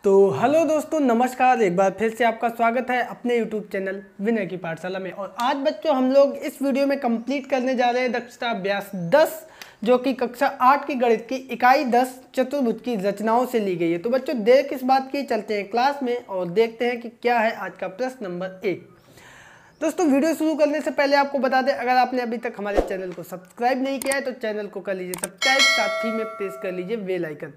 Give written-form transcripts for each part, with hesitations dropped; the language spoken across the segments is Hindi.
तो हेलो दोस्तों, नमस्कार। एक बार फिर से आपका स्वागत है अपने यूट्यूब चैनल विनय की पाठशाला में। और आज बच्चों हम लोग इस वीडियो में कंप्लीट करने जा रहे हैं दक्षता अभ्यास 10, जो कि कक्षा 8 की गणित की इकाई 10 चतुर्भुज की रचनाओं से ली गई है। तो बच्चों देर किस बात की, चलते हैं क्लास में और देखते हैं कि क्या है आज का प्रश्न नंबर 1। दोस्तों वीडियो शुरू करने से पहले आपको बता दें, अगर आपने अभी तक हमारे चैनल को सब्सक्राइब नहीं किया है तो चैनल को कर लीजिए सब्सक्राइब, साथ ही में प्रेस कर लीजिए बेल आइकन।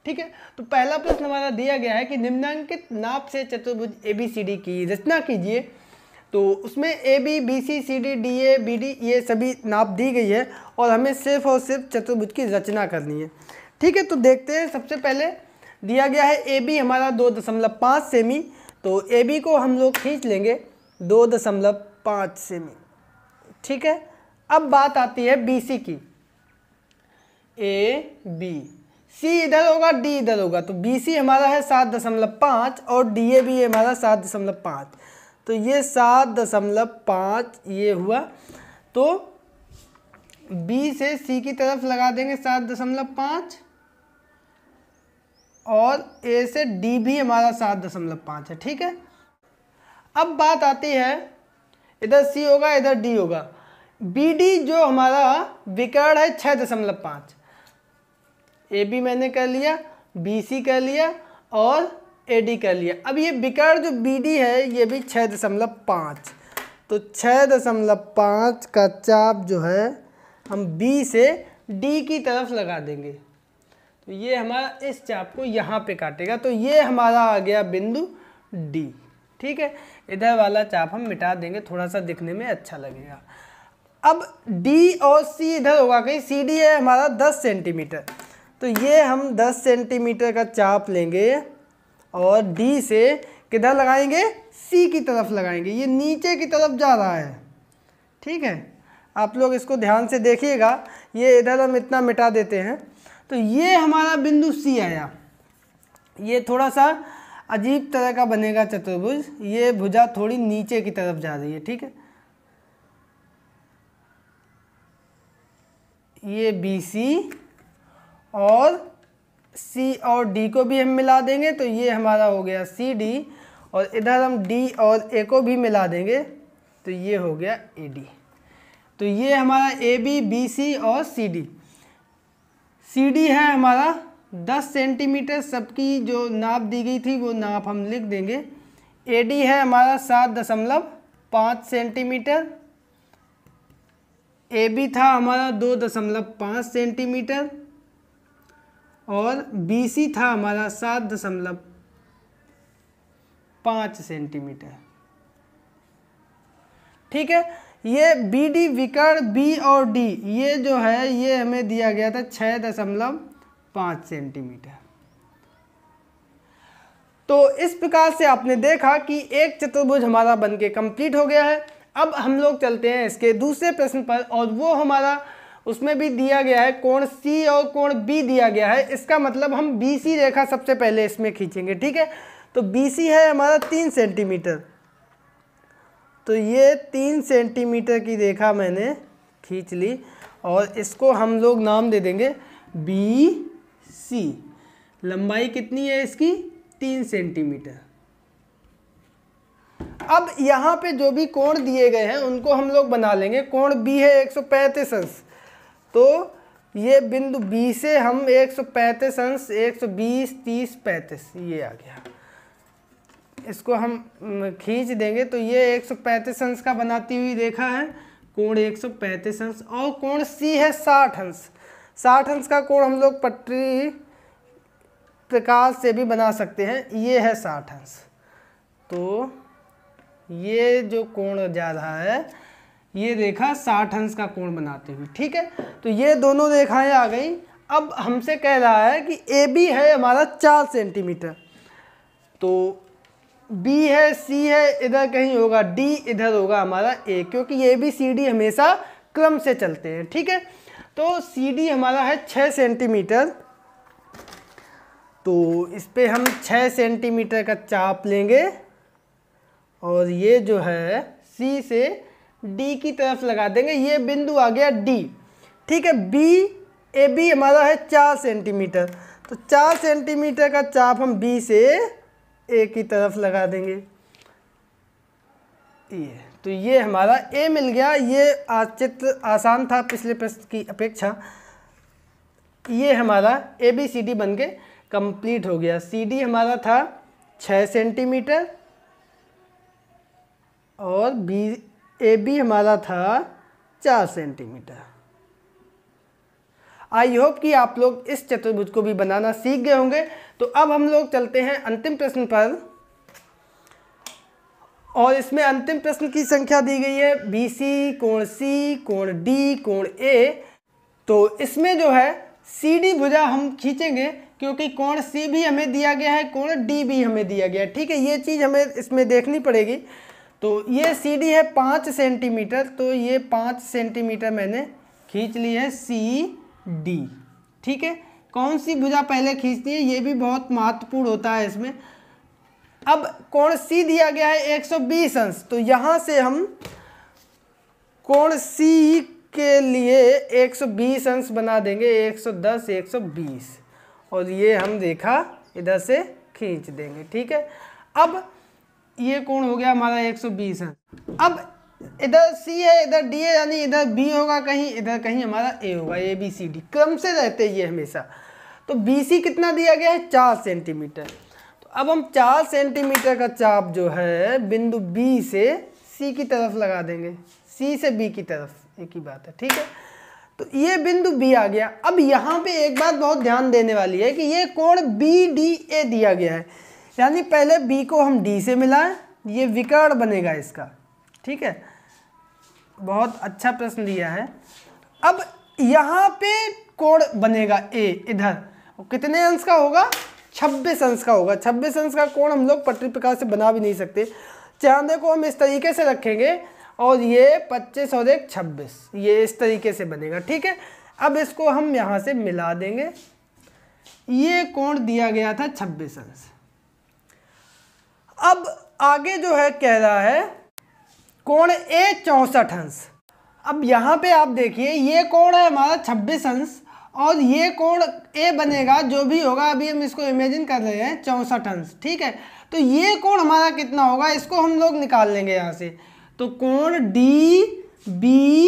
ठीक है, तो पहला प्रश्न हमारा दिया गया है कि निम्नांकित नाप से चतुर्भुज ABCD की रचना कीजिए। तो उसमें AB BC CD DA BD ये सभी नाप दी गई है और हमें सिर्फ और सिर्फ चतुर्भुज की रचना करनी है। ठीक है, तो देखते हैं। सबसे पहले दिया गया है AB हमारा 2.5 सेमी। तो AB को हम लोग खींच लेंगे 2.5 सेमी। ठीक है, अब बात आती है BC की। AB C इधर होगा, D इधर होगा, तो BC हमारा है 7.5 और DA भी हमारा 7.5। तो ये 7.5 ये हुआ। तो B से C की तरफ लगा देंगे 7.5 और A से D भी हमारा 7.5 है। ठीक है, अब बात आती है, इधर C होगा इधर D होगा। BD जो हमारा विकर्ण है 6.5। AB मैंने कर लिया, BC कर लिया और AD कर लिया। अब ये विकर्ण जो BD है ये भी 6.5। तो 6.5 का चाप जो है हम B से D की तरफ लगा देंगे। तो ये हमारा इस चाप को यहाँ पे काटेगा। तो ये हमारा आ गया बिंदु D। ठीक है, इधर वाला चाप हम मिटा देंगे, थोड़ा सा दिखने में अच्छा लगेगा। अब D और C इधर होगा कहीं, CD है हमारा 10 सेंटीमीटर। तो ये हम 10 सेंटीमीटर का चाप लेंगे और D से किधर लगाएंगे, C की तरफ लगाएंगे। ये नीचे की तरफ जा रहा है। ठीक है, आप लोग इसको ध्यान से देखिएगा। ये इधर हम इतना मिटा देते हैं। तो ये हमारा बिंदु C आया। ये थोड़ा सा अजीब तरह का बनेगा चतुर्भुज। ये भुजा थोड़ी नीचे की तरफ जा रही है। ठीक है, ये BC और C और D को भी हम मिला देंगे। तो ये हमारा हो गया CD और इधर हम D और A को भी मिला देंगे तो ये हो गया AD। तो ये हमारा AB BC और CD। CD है हमारा 10 सेंटीमीटर, सबकी जो नाप दी गई थी वो नाप हम लिख देंगे। AD है हमारा 7.5 सेंटीमीटर। AB था हमारा 2.5 सेंटीमीटर और BC था हमारा 7.5 सेंटीमीटर। ठीक है, ये BD विकर्ण B और D ये जो है ये हमें दिया गया था 6.5 सेंटीमीटर। तो इस प्रकार से आपने देखा कि एक चतुर्भुज हमारा बनके कंप्लीट हो गया है। अब हम लोग चलते हैं इसके दूसरे प्रश्न पर, और वो हमारा उसमें भी दिया गया है कोण C और कोण B दिया गया है। इसका मतलब हम BC रेखा सबसे पहले इसमें खींचेंगे। ठीक है, तो BC है हमारा 3 सेंटीमीटर। तो ये 3 सेंटीमीटर की रेखा मैंने खींच ली और इसको हम लोग नाम दे देंगे BC। लंबाई कितनी है इसकी, 3 सेंटीमीटर। अब यहाँ पे जो भी कोण दिए गए हैं उनको हम लोग बना लेंगे। कोण B है 135 अंश। तो ये बिंदु B से हम 135 अंश, 120 30 35 ये आ गया। इसको हम खींच देंगे तो ये 135 अंश का बनाती हुई रेखा है, कोण 135 अंश। और कोण C है 60 अंश। 60 अंश का कोण हम लोग पटरी प्रकार से भी बना सकते हैं। ये है 60 अंश। तो ये जो कोण जा रहा है ये रेखा 60 अंश का कोण बनाती हुई। ठीक है, तो ये दोनों रेखाएं आ गई। अब हमसे कह रहा है कि AB है हमारा 4 सेंटीमीटर। तो B है, C है, इधर कहीं होगा D, इधर होगा हमारा A, क्योंकि ABCD हमेशा क्रम से चलते हैं। ठीक है, तो CD हमारा है 6 सेंटीमीटर। तो इस पे हम 6 सेंटीमीटर का चाप लेंगे और ये जो है C से D की तरफ लगा देंगे। ये बिंदु आ गया D। ठीक है, AB हमारा है 4 सेंटीमीटर। तो 4 सेंटीमीटर का चाप हम बी से ए की तरफ लगा देंगे। ये तो ये हमारा ए मिल गया। ये चित्र आसान था पिछले प्रश्न की अपेक्षा। ये हमारा ए बी सी डी बन के कंप्लीट हो गया। सी डी हमारा था 6 सेंटीमीटर और बी ए बी हमारा था 4 सेंटीमीटर। आई होप कि आप लोग इस चतुर्भुज को भी बनाना सीख गए होंगे। तो अब हम लोग चलते हैं अंतिम प्रश्न पर, और इसमें अंतिम प्रश्न की संख्या दी गई है BC, कोण C, कोण D, कोण A। तो इसमें जो है CD भुजा हम खींचेंगे क्योंकि कोण C भी हमें दिया गया है, कोण D भी हमें दिया गया है। ठीक है, ये चीज़ हमें इसमें देखनी पड़ेगी। तो ये CD है 5 सेंटीमीटर, तो ये 5 सेंटीमीटर मैंने खींच ली है CD। ठीक है, कौन सी भुजा पहले खींचती है ये भी बहुत महत्वपूर्ण होता है इसमें। अब कोण C दिया गया है 120 अंश, तो यहाँ से हम कोण C के लिए 120 अंश बना देंगे, 110, 120, और ये हम रेखा इधर से खींच देंगे। ठीक है, अब ये कोण हो गया हमारा 120 अंश। अब इधर C है, इधर D है, यानी इधर B होगा कहीं, इधर कहीं हमारा A होगा। ABCD क्रम से रहते हैं ये हमेशा। तो BC कितना दिया गया है 4 सेंटीमीटर। तो अब हम 4 सेंटीमीटर का चाप जो है बिंदु B से C की तरफ लगा देंगे, C से B की तरफ, एक ही बात है। ठीक है, तो ये बिंदु B आ गया। अब यहाँ पे एक बात बहुत ध्यान देने वाली है कि ये कोण BDA दिया गया है, यानी पहले B को हम D से मिलाएं, ये विकर्ण बनेगा इसका। ठीक है, बहुत अच्छा प्रश्न दिया है। अब यहाँ पे कोण बनेगा A इधर, और कितने अंश का होगा 26 अंश का होगा। 26 अंश का कोण हम लोग पटरी प्रकार से बना भी नहीं सकते। चांदे को हम इस तरीके से रखेंगे और ये 25 और एक 26, ये इस तरीके से बनेगा। ठीक है, अब इसको हम यहाँ से मिला देंगे। ये कोण दिया गया था 26 अंश। अब आगे जो है कह रहा है कोण A 64 अंश। अब यहाँ पे आप देखिए ये कोण है हमारा 26 अंश, और ये कोण A बनेगा जो भी होगा, अभी हम इसको इमेजिन कर रहे हैं 64 अंश। ठीक है, तो ये कोण हमारा कितना होगा इसको हम लोग निकाल लेंगे यहाँ से। तो कोण DBA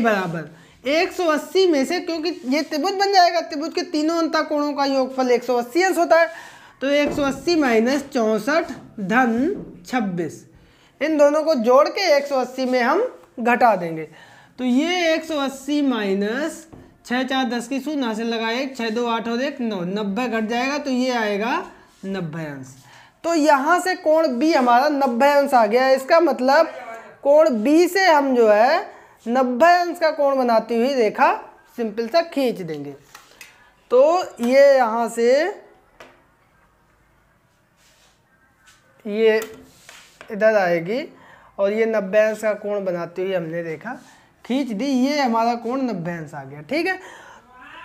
बराबर 180 में से, क्योंकि ये त्रिभुज बन जाएगा, त्रिभुज के तीनों अंतः कोणों का योगफल 180 अंश होता है। तो 180 माइनस 64 धन 26, इन दोनों को जोड़ के 180 में हम घटा देंगे। तो ये 180 माइनस 6 4 10 की शून्य से लगाए 6 2 8 और 1 9, 90 घट जाएगा, तो ये आएगा 90 अंश। तो यहाँ से कोण B हमारा 90 अंश आ गया। इसका मतलब कोण B से हम जो है 90 अंश का कोण बनाती हुई रेखा सिंपल सा खींच देंगे। तो ये यहाँ से ये इधर आएगी और ये 90 अंश का कोण बनाती हुई हमने रेखा खींच दी। ये हमारा कोण 90 अंश आ गया। ठीक है,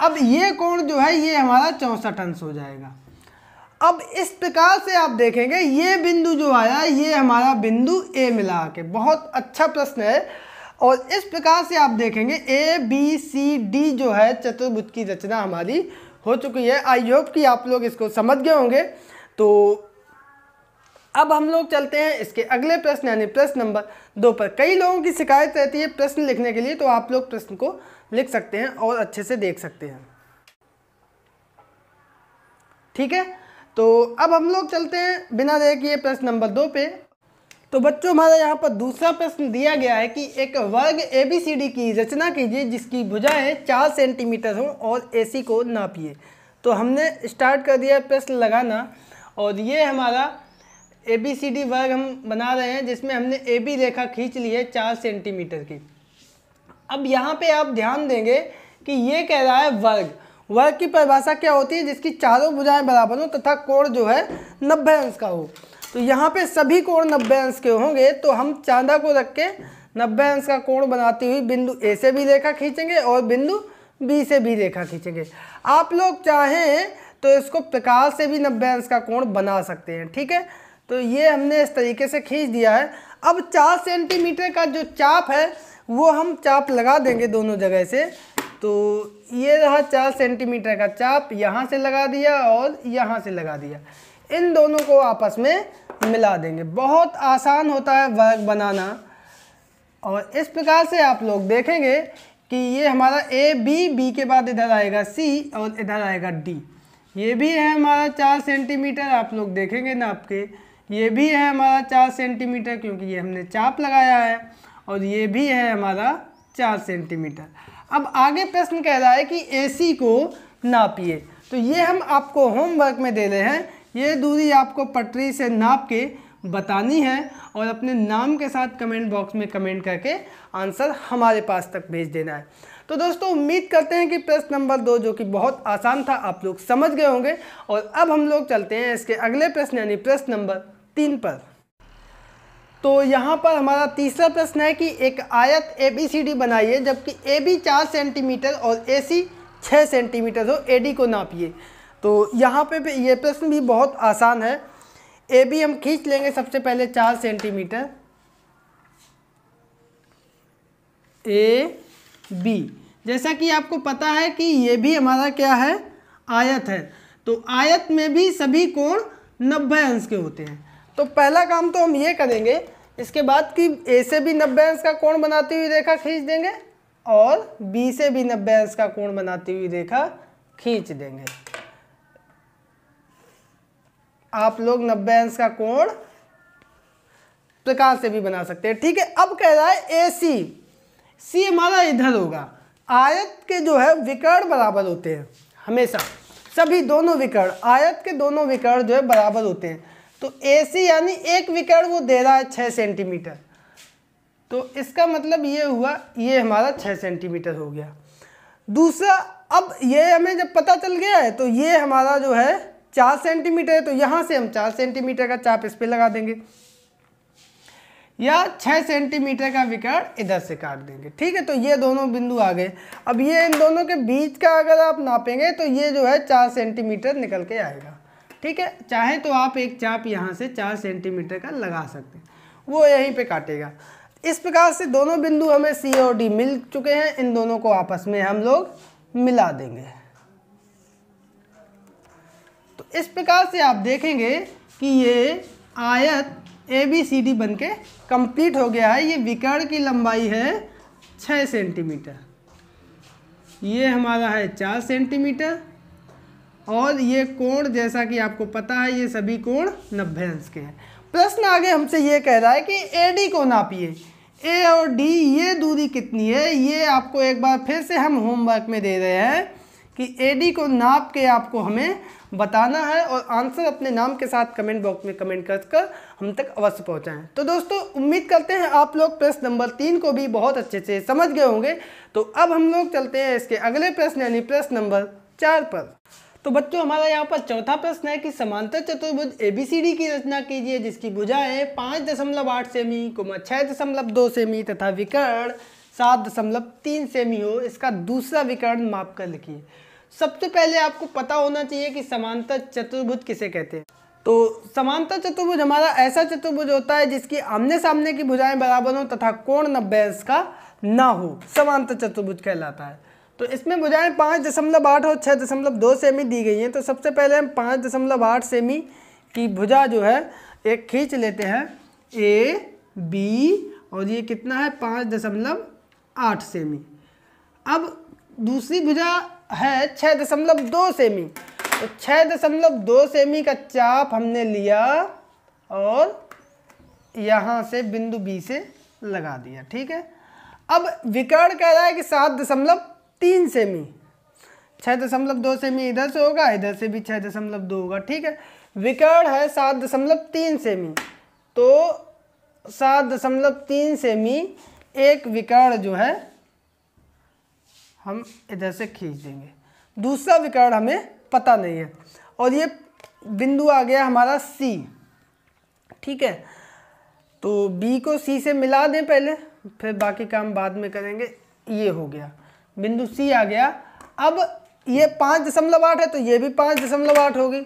अब ये कोण जो है ये हमारा 64 अंश हो जाएगा। अब इस प्रकार से आप देखेंगे ये बिंदु जो आया ये हमारा बिंदु A मिला के। बहुत अच्छा प्रश्न है, और इस प्रकार से आप देखेंगे ABCD जो है चतुर्भुज की रचना हमारी हो चुकी है। आई होप कि आप लोग इसको समझ गए होंगे। तो अब हम लोग चलते हैं इसके अगले प्रश्न यानी प्रश्न नंबर 2 पर। कई लोगों की शिकायत रहती है प्रश्न लिखने के लिए, तो आप लोग प्रश्न को लिख सकते हैं और अच्छे से देख सकते हैं। ठीक है, तो अब हम लोग चलते हैं बिना देर किए प्रश्न नंबर 2 पे। तो बच्चों हमारा यहाँ पर दूसरा प्रश्न दिया गया है कि एक वर्ग ABCD की रचना कीजिए जिसकी भुजाएं 4 सेंटीमीटर हो और AC को नापिए। तो हमने स्टार्ट कर दिया प्रश्न लगाना, और ये हमारा ABCD वर्ग हम बना रहे हैं जिसमें हमने AB रेखा खींच ली है 4 सेंटीमीटर की। अब यहाँ पे आप ध्यान देंगे कि ये कह रहा है वर्ग। वर्ग की परिभाषा क्या होती है? जिसकी चारों भुजाएं बराबर हो तथा कोण जो है 90 अंश का हो। तो यहाँ पे सभी कोण 90 अंश के होंगे, तो हम चांदा को रख के 90 अंश का कोण बनाती हुई बिंदु A से भी रेखा खींचेंगे और बिंदु B से भी रेखा खींचेंगे। आप लोग चाहें तो इसको प्रकाश से भी 90 अंश का कोण बना सकते हैं। ठीक है, तो ये हमने इस तरीके से खींच दिया है। अब 4 सेंटीमीटर का जो चाप है वो हम चाप लगा देंगे दोनों जगह से। तो ये रहा 4 सेंटीमीटर का चाप, यहाँ से लगा दिया और यहाँ से लगा दिया। इन दोनों को आपस में मिला देंगे। बहुत आसान होता है वर्क बनाना। और इस प्रकार से आप लोग देखेंगे कि ये हमारा ए बी के बाद इधर आएगा सी और इधर आएगा डी। ये भी है हमारा 4 सेंटीमीटर, आप लोग देखेंगे नाप के। ये भी है हमारा 4 सेंटीमीटर क्योंकि ये हमने चाप लगाया है। और ये भी है हमारा 4 सेंटीमीटर। अब आगे प्रश्न कह रहा है कि AC को नापिए। तो ये हम आपको होमवर्क में दे रहे हैं। ये दूरी आपको पटरी से नाप के बतानी है और अपने नाम के साथ कमेंट बॉक्स में कमेंट करके आंसर हमारे पास तक भेज देना है। तो दोस्तों उम्मीद करते हैं कि प्रश्न नंबर 2 जो कि बहुत आसान था आप लोग समझ गए होंगे। और अब हम लोग चलते हैं इसके अगले प्रश्न यानी प्रश्न नंबर 3 पर। तो यहाँ पर हमारा तीसरा प्रश्न है कि एक आयत ABCD बनाइए जबकि AB 4 सेंटीमीटर और AC 6 सेंटीमीटर हो, AD को नापिए। तो यहाँ पे ये प्रश्न भी बहुत आसान है। AB हम खींच लेंगे सबसे पहले 4 सेंटीमीटर AB। जैसा कि आपको पता है कि ये भी हमारा क्या है, आयत है। तो आयत में भी सभी कोण 90 अंश के होते हैं। तो पहला काम तो हम ये करेंगे, इसके बाद कि A से भी 90 अंश का कोण बनाती हुई रेखा खींच देंगे और B से भी 90 अंश का कोण बनाती हुई रेखा खींच देंगे। आप लोग 90 अंश का कोण प्रकार से भी बना सकते हैं, ठीक है। अब कह रहा है AC, C हमारा इधर होगा। आयत के जो है विकर्ण बराबर होते हैं हमेशा, सभी दोनों विकर्ण, आयत के दोनों विकर्ण जो है बराबर होते हैं। तो AC यानी एक विकर्ण वो दे रहा है 6 सेंटीमीटर। तो इसका मतलब ये हुआ, ये हमारा 6 सेंटीमीटर हो गया। दूसरा, अब ये हमें जब पता चल गया है तो ये हमारा जो है 4 सेंटीमीटर है। तो यहाँ से हम 4 सेंटीमीटर का चाप इस पे लगा देंगे या 6 सेंटीमीटर का विकर्ण इधर से काट देंगे, ठीक है। तो ये दोनों बिंदु आ गए। अब ये इन दोनों के बीच का अगर आप नापेंगे तो ये जो है 4 सेंटीमीटर निकल के आएगा, ठीक है। चाहे तो आप एक चाप यहाँ से 4 सेंटीमीटर का लगा सकते हैं, वो यहीं पे काटेगा। इस प्रकार से दोनों बिंदु हमें C और D मिल चुके हैं। इन दोनों को आपस में हम लोग मिला देंगे। तो इस प्रकार से आप देखेंगे कि ये आयत ABCD बनके कंप्लीट हो गया है। ये विकर्ण की लंबाई है 6 सेंटीमीटर, ये हमारा है 4 सेंटीमीटर और ये कोण जैसा कि आपको पता है ये सभी कोण 90 अंश के हैं। प्रश्न आगे हमसे ये कह रहा है कि AD को नापिए। A और D ये दूरी कितनी है, ये आपको एक बार फिर से हम होमवर्क में दे रहे हैं कि AD को नाप के आपको हमें बताना है और आंसर अपने नाम के साथ कमेंट बॉक्स में कमेंट कर हम तक अवश्य पहुंचाएं। तो दोस्तों उम्मीद करते हैं आप लोग प्रश्न नंबर 3 को भी बहुत अच्छे से समझ गए होंगे। तो अब हम लोग चलते हैं इसके अगले प्रश्न यानी प्रश्न नंबर 4 पर। तो बच्चों हमारा यहाँ पर चौथा प्रश्न है कि समांतर चतुर्भुज ABCD की रचना कीजिए जिसकी भुजाएं 5.8 सेमी, 6.2 सेमी तथा विकर्ण 7.3 सेमी हो। इसका दूसरा विकर्ण माप कर लिखिए। सबसे पहले आपको पता होना चाहिए कि समांतर चतुर्भुज किसे कहते हैं। तो समांतर चतुर्भुज हमारा ऐसा चतुर्भुज होता है जिसकी आमने सामने की भुजाएं बराबर हो तथा कोण 90 अंश का ना हो, समांतर चतुर्भुज कहलाता है। तो इसमें भुजाएं 5.8 और 6.2 सेमी दी गई हैं। तो सबसे पहले हम 5.8 सेमी की भुजा जो है एक खींच लेते हैं AB और ये कितना है 5.8 सेमी। अब दूसरी भुजा है 6.2 सेमी। तो 6.2 सेमी का चाप हमने लिया और यहाँ से बिंदु B से लगा दिया, ठीक है। अब विकर्ण कह रहा है कि 7.3 सेमी, 6.2 सेमी इधर से होगा, इधर से भी 6.2 होगा, ठीक है। विकर्ण है 7.3 सेमी। तो 7.3 सेमी एक विकर्ण जो है हम इधर से खींच देंगे। दूसरा विकर्ण हमें पता नहीं है और ये बिंदु आ गया हमारा C, ठीक है। तो B को C से मिला दें पहले, फिर बाकी काम बाद में करेंगे। ये हो गया, बिंदु C आ गया। अब ये 5.8 है तो ये भी 5.8 होगी।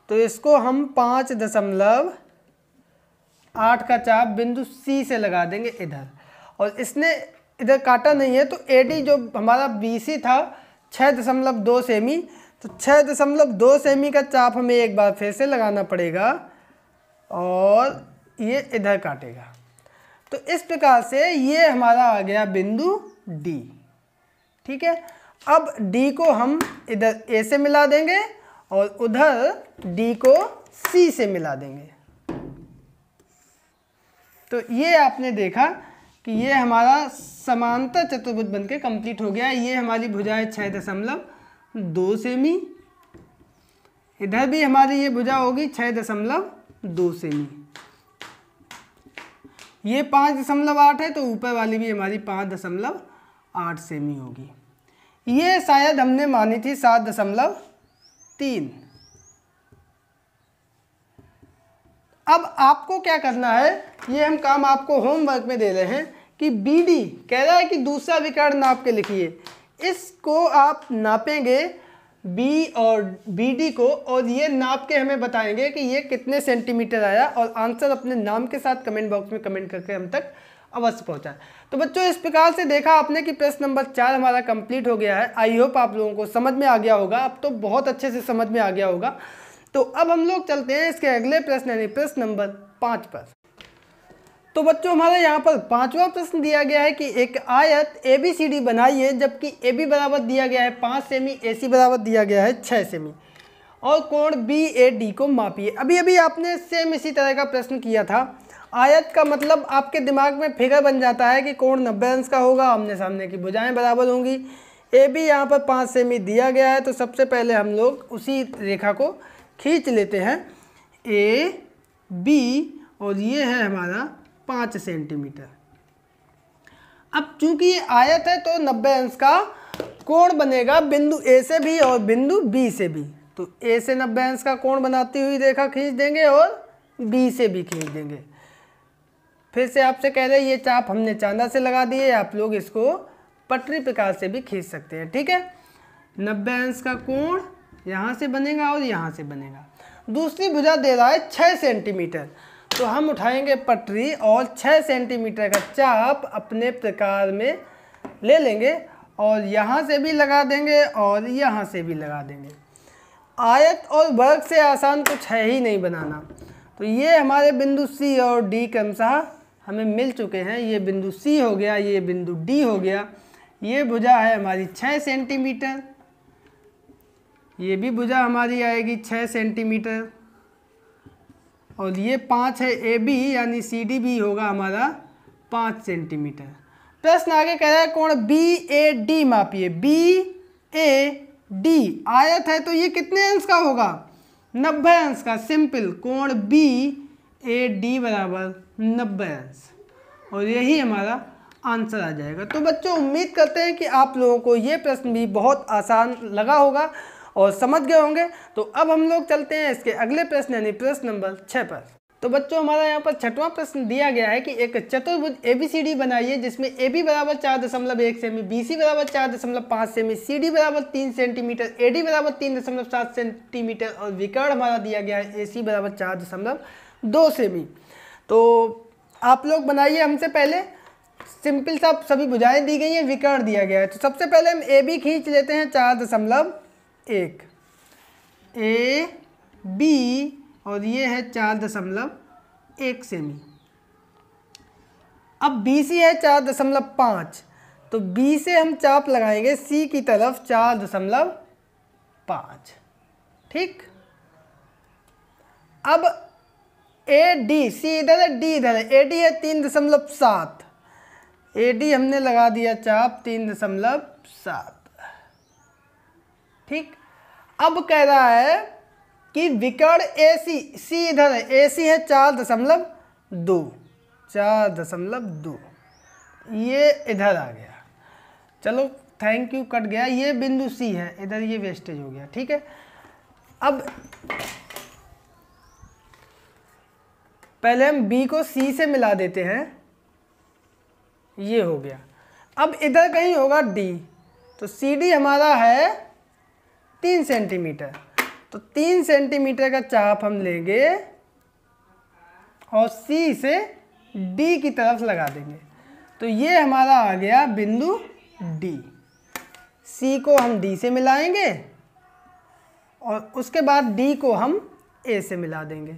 तो इसको हम 5.8 का चाप बिंदु C से लगा देंगे इधर। और इसने इधर काटा नहीं है, तो AD जो हमारा BC था 6.2 सेमी, तो 6.2 सेमी का चाप हमें एक बार फिर से लगाना पड़ेगा और ये इधर काटेगा। तो इस प्रकार से ये हमारा आ गया बिंदु D। ठीक है, अब D को हम इधर A से मिला देंगे और उधर D को C से मिला देंगे। तो ये आपने देखा कि ये हमारा समांतर चतुर्भुज बनके कंप्लीट हो गया। ये हमारी भुजा है 6.2 सेमी, इधर भी हमारी ये भुजा होगी 6.2 सेमी, ये 5.8 है, तो ऊपर वाली भी हमारी 5.8 सेमी होगी। ये शायद हमने मानी थी 7.3। अब आपको क्या करना है, ये हम काम आपको होमवर्क में दे रहे हैं कि BD कह रहा है कि दूसरा विकर्ण नाप के लिखिए। इसको आप नापेंगे B और BD को, और ये नाप के हमें बताएंगे कि ये कितने सेंटीमीटर आया, और आंसर अपने नाम के साथ कमेंट बॉक्स में कमेंट करके हम तक अवश्य पहुंचाएं। तो बच्चों, इस प्रकार से देखा आपने कि प्रश्न नंबर 4 हमारा कंप्लीट हो गया है। आई होप आप लोगों को समझ में आ गया होगा, अब तो बहुत अच्छे से समझ में आ गया होगा। तो अब हम लोग चलते हैं इसके अगले प्रश्न यानी प्रश्न नंबर 5 पर। तो बच्चों, हमारे यहाँ पर 5वां प्रश्न दिया गया है कि एक आयत ABCD बनाइए, जबकि AB बराबर दिया गया है 5 सेमी, AC बराबर दिया गया है 6 सेमी, और कोण BAD को मापिए। अभी अभी आपने सेम इसी तरह का प्रश्न किया था। आयत का मतलब आपके दिमाग में फिगर बन जाता है कि कोण 90 अंश का होगा, आमने सामने की भुजाएं बराबर होंगी। AB यहाँ पर 5 सेमी दिया गया है, तो सबसे पहले हम लोग उसी रेखा को खींच लेते हैं AB, और ये है हमारा 5 सेंटीमीटर। अब चूंकि ये आयत है तो 90 अंश का कोण बनेगा बिंदु A से भी और बिंदु B से भी। तो A से 90 अंश का कोण बनाती हुई रेखा खींच देंगे और B से भी खींच देंगे। फिर से आपसे कह रहे हैं, ये चाप हमने चांदा से लगा दिए, आप लोग इसको पटरी प्रकार से भी खींच सकते हैं। ठीक है, 90 अंश का कोण यहाँ से बनेगा और यहाँ से बनेगा। दूसरी भुजा दे रहा है 6 सेंटीमीटर, तो हम उठाएंगे पटरी और 6 सेंटीमीटर का चाप अपने प्रकार में ले लेंगे और यहाँ से भी लगा देंगे और यहाँ से भी लगा देंगे। आयत और वर्ग से आसान कुछ है ही नहीं बनाना। तो ये हमारे बिंदु C और D क्रमशः हमें मिल चुके हैं। ये बिंदु C हो गया, ये बिंदु D हो गया। ये भुजा है हमारी 6 सेंटीमीटर, ये भी भुजा हमारी आएगी 6 सेंटीमीटर, और ये 5 है AB यानी CD भी होगा हमारा 5 सेंटीमीटर। प्रश्न आगे कह रहा है कोण BAD मापिए। BAD आयत है तो ये कितने अंश का होगा, 90 अंश का। सिंपल, कोण BAD बराबर 90 अंश, और यही हमारा आंसर आ जाएगा। तो बच्चों, उम्मीद करते हैं कि आप लोगों को ये प्रश्न भी बहुत आसान लगा होगा और समझ गए होंगे। तो अब हम लोग चलते हैं इसके अगले प्रश्न यानी प्रश्न नंबर 6 पर। तो बच्चों, हमारा यहाँ पर 6वां प्रश्न दिया गया है कि एक चतुर्भुज ABCD बनाइए जिसमें AB बराबर 4.1 सेमी, BC बराबर 4.5 सेमी, CD बराबर 3 सेंटीमीटर, AD बराबर 3.7 सेंटीमीटर, और विकर्ण हमारा दिया गया है AC बराबर 4.2 सेमी। तो आप लोग बनाइए हमसे पहले। सिंपल सा सभी भुजाएं दी गई हैं, विकर्ण दिया गया है। तो सबसे पहले हम AB खींच लेते हैं 4.1, AB, और ये है 4.1 सेमी। अब BC है 4.5, तो B से हम चाप लगाएंगे C की तरफ 4.5। ठीक, अब AD, C इधर है, D इधर है, AD है 3.7, AD हमने लगा दिया चाप 3.7। ठीक, अब कह रहा है कि विकर्ण AC, C इधर है, AC है 4.2, ये इधर आ गया। चलो थैंक यू, कट गया। ये बिंदु C है, इधर ये वेस्टेज हो गया। ठीक है, अब पहले हम B को C से मिला देते हैं, ये हो गया। अब इधर कहीं होगा D, तो CD हमारा है 3 सेंटीमीटर, तो 3 सेंटीमीटर का चाप हम लेंगे और C से D की तरफ लगा देंगे। तो ये हमारा आ गया बिंदु डी। सी को हम डी से मिलाएंगे और उसके बाद डी को हम ए से मिला देंगे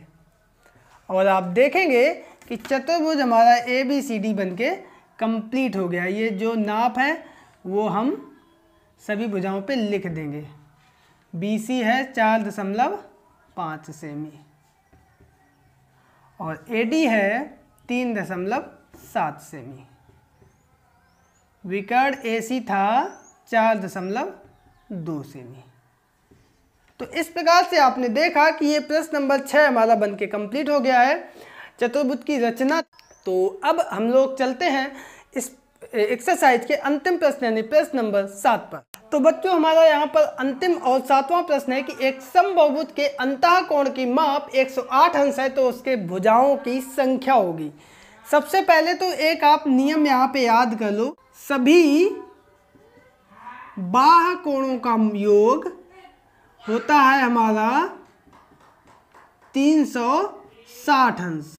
और आप देखेंगे कि चतुर्भुज हमारा ए बी सी डी बन के कंप्लीट हो गया। ये जो नाप है वो हम सभी भुजाओं पे लिख देंगे। बी सी है 4.5 सेमी और ए डी है 3.7 सेमी। विकर्ण ए सी था 4.2 सेमी। तो इस प्रकार से आपने देखा कि ये प्रश्न नंबर 6 हमारा बनके कंप्लीट हो गया है, चतुर्भुज की रचना। तो अब हम लोग चलते हैं इस एक्सरसाइज के अंतिम प्रश्न यानी प्रश्न नंबर 7 पर। तो बच्चों हमारा यहाँ पर अंतिम और 7वां प्रश्न है कि एक समबाहुभुज के अंतः कोण की माप 108 अंश है तो उसके भुजाओं की संख्या होगी। सबसे पहले तो एक आप नियम यहाँ पे याद कर लो, सभी बाह्य कोणों का योग होता है हमारा 360 अंश।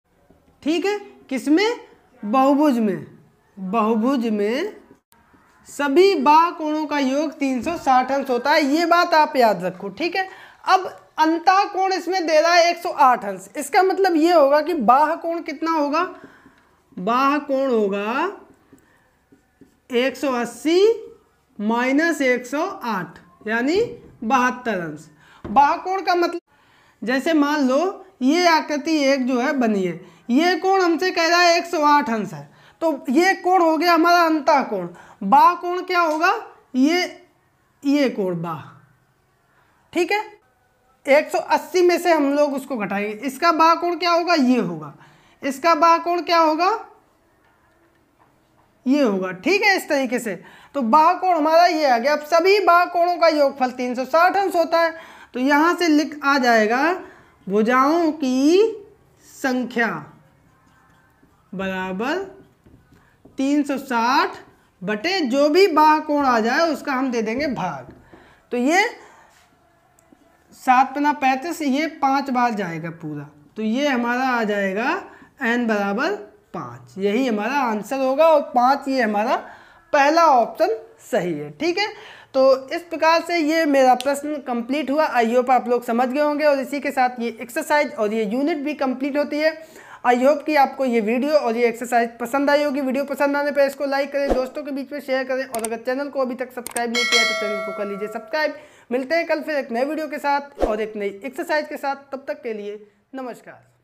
ठीक है, किसमें? बहुभुज में। बहुभुज में सभी बाह्य कोणों का योग 360 अंश होता है, ये बात आप याद रखो। ठीक है, अब अंतः कोण इसमें दे रहा है 108 अंश। इसका मतलब ये होगा कि बाह्य कोण कितना होगा? बाह्य कोण होगा 180 माइनस 108 यानी 72 अंश। बाह्य कोण का मतलब, जैसे मान लो ये आकृति एक जो है बनी है, ये कोण हमसे कह रहा है 108 अंश है, तो ये कोण हो गया हमारा अंतः कोण। बाह्य कोण क्या होगा? ये कोण बाह्य। ठीक है, 180 में से हम लोग उसको घटाएंगे, इसका बाह्य कोण क्या होगा? ये होगा। इसका बाह्य कोण क्या होगा? ये होगा। ठीक है, इस तरीके से तो बाह्य कोण हमारा ये आ गया। अब सभी बाह्य कोणों का योगफल 360 अंश होता है, तो यहां से लिख आ जाएगा भुजाओं की संख्या बराबर 360 बटे जो भी बाह्य कोण आ जाए उसका हम दे देंगे भाग। तो ये 7 × 35, ये 5 बार जाएगा पूरा, तो ये हमारा आ जाएगा n बराबर 5। यही हमारा आंसर होगा और 5 ये हमारा पहला ऑप्शन सही है। ठीक है, तो इस प्रकार से ये मेरा प्रश्न कंप्लीट हुआ। आई होप आप लोग समझ गए होंगे और इसी के साथ ये एक्सरसाइज और ये यूनिट भी कंप्लीट होती है। आई होप कि आपको ये वीडियो और ये एक्सरसाइज पसंद आई होगी। वीडियो पसंद आने पर इसको लाइक करें, दोस्तों के बीच में शेयर करें और अगर चैनल को अभी तक सब्सक्राइब नहीं किया तो चैनल को कर लीजिए सब्सक्राइब। मिलते हैं कल फिर एक नए वीडियो के साथ और एक नई एक्सरसाइज के साथ, तब तक के लिए नमस्कार।